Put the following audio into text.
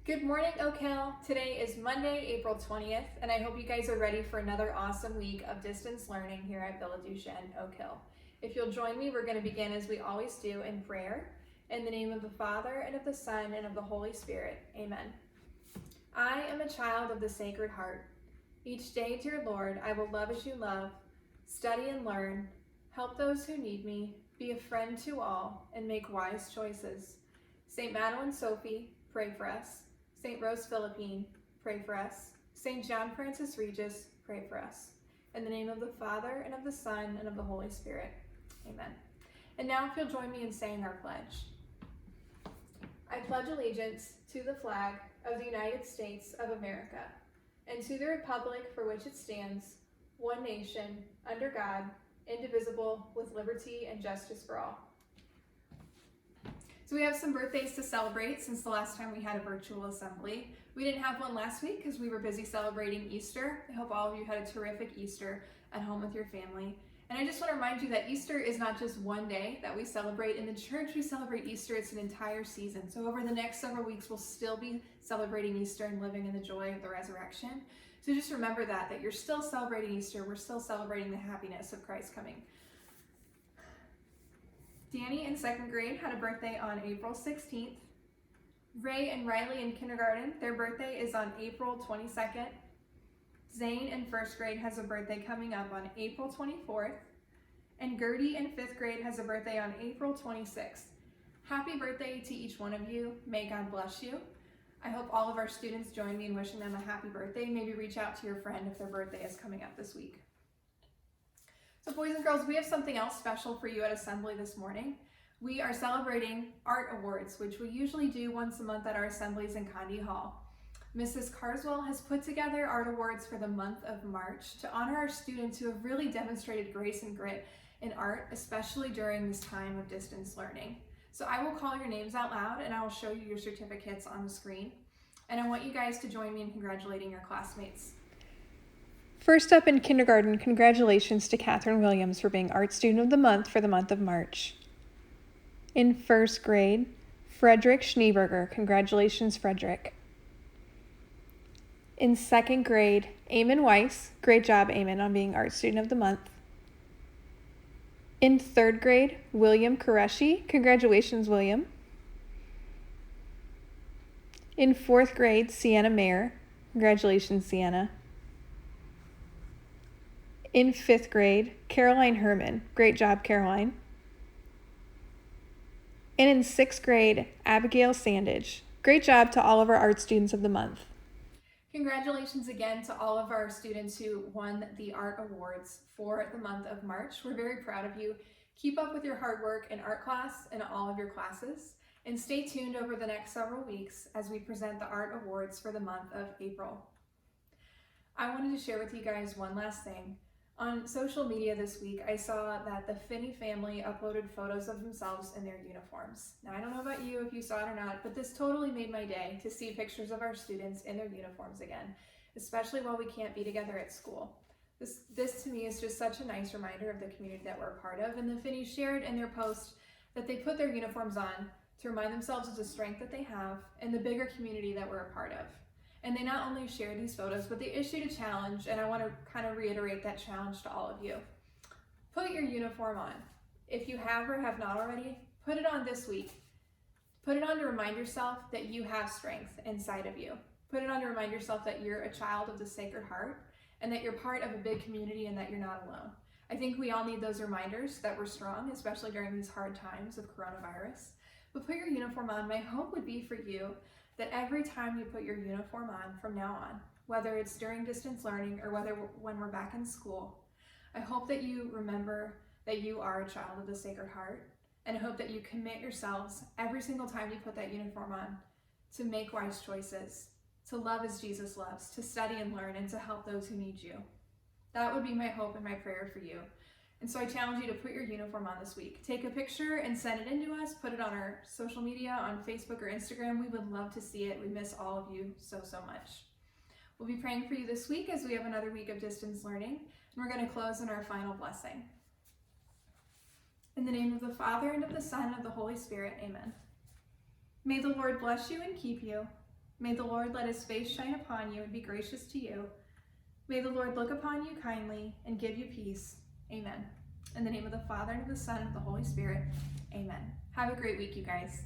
Good morning, Oak Hill. Today is Monday, April 20th, and I hope you guys are ready for another awesome week of distance learning here at Villa Duchesne, Oak Hill. If you'll join me, we're going to begin as we always do in prayer. In the name of the Father, and of the Son, and of the Holy Spirit. Amen. I am a child of the Sacred Heart. Each day, dear Lord, I will love as you love, study and learn, help those who need me, be a friend to all, and make wise choices. St. Madeline Sophie, pray for us. St. Rose Philippine, pray for us. St. John Francis Regis, pray for us. In the name of the Father, and of the Son, and of the Holy Spirit. Amen. And now if you'll join me in saying our pledge. I pledge allegiance to the flag of the United States of America, and to the republic for which it stands, one nation, under God, indivisible, with liberty and justice for all. So we have some birthdays to celebrate since the last time we had a virtual assembly. We didn't have one last week because we were busy celebrating Easter. I hope all of you had a terrific Easter at home with your family. And I just want to remind you that Easter is not just one day that we celebrate. In the church, we celebrate Easter. It's an entire season. So over the next several weeks, we'll still be celebrating Easter and living in the joy of the resurrection. So just remember that you're still celebrating Easter. We're still celebrating the happiness of Christ coming. Danny in second grade had a birthday on April 16th. Ray and Riley in kindergarten, their birthday is on April 22nd. Zane in first grade has a birthday coming up on April 24th. And Gertie in fifth grade has a birthday on April 26th. Happy birthday to each one of you. May God bless you. I hope all of our students join me in wishing them a happy birthday. Maybe reach out to your friend if their birthday is coming up this week. So boys and girls, we have something else special for you at Assembly this morning. We are celebrating Art Awards, which we usually do once a month at our assemblies in Condy Hall. Mrs. Carswell has put together Art Awards for the month of March to honor our students who have really demonstrated grace and grit in art, especially during this time of distance learning. So I will call your names out loud and I will show you your certificates on the screen. And I want you guys to join me in congratulating your classmates. First up in kindergarten, congratulations to Catherine Williams for being Art Student of the Month for the month of March. In first grade, Frederick Schneeberger, congratulations Frederick. In second grade, Eamon Weiss, great job Eamon on being Art Student of the Month. In third grade, William Qureshi, congratulations William. In fourth grade, Sienna Mayer, congratulations Sienna. In fifth grade, Caroline Herman. Great job, Caroline. And in sixth grade, Abigail Sandage. Great job to all of our art students of the month. Congratulations again to all of our students who won the Art Awards for the month of March. We're very proud of you. Keep up with your hard work in art class and all of your classes. And stay tuned over the next several weeks as we present the Art Awards for the month of April. I wanted to share with you guys one last thing. On social media this week, I saw that the Finney family uploaded photos of themselves in their uniforms. Now, I don't know about you if you saw it or not, but this totally made my day to see pictures of our students in their uniforms again, especially while we can't be together at school. This to me is just such a nice reminder of the community that we're a part of, and the Finneys shared in their post that they put their uniforms on to remind themselves of the strength that they have and the bigger community that we're a part of. And they not only shared these photos, but they issued a challenge, and I want to kind of reiterate that challenge to all of you. Put your uniform on. If you have or have not already, put it on this week. Put it on to remind yourself that you have strength inside of you. Put it on to remind yourself that you're a child of the Sacred Heart and that you're part of a big community and that you're not alone. I think we all need those reminders that we're strong, especially during these hard times of coronavirus. But put your uniform on. My hope would be for you that every time you put your uniform on from now on, whether it's during distance learning or when we're back in school, I hope that you remember that you are a child of the Sacred Heart, and I hope that you commit yourselves every single time you put that uniform on to make wise choices, to love as Jesus loves, to study and learn, and to help those who need you. That would be my hope and my prayer for you. And so I challenge you to put your uniform on this week. Take a picture and send it in to us. Put it on our social media, on Facebook or Instagram. We would love to see it. We miss all of you so much. We'll be praying for you this week as we have another week of distance learning. And we're going to close in our final blessing. In the name of the Father, and of the Son, and of the Holy Spirit, amen. May the Lord bless you and keep you. May the Lord let his face shine upon you and be gracious to you. May the Lord look upon you kindly and give you peace. Amen. In the name of the Father, and of the Son, and of the Holy Spirit. Amen. Have a great week, you guys.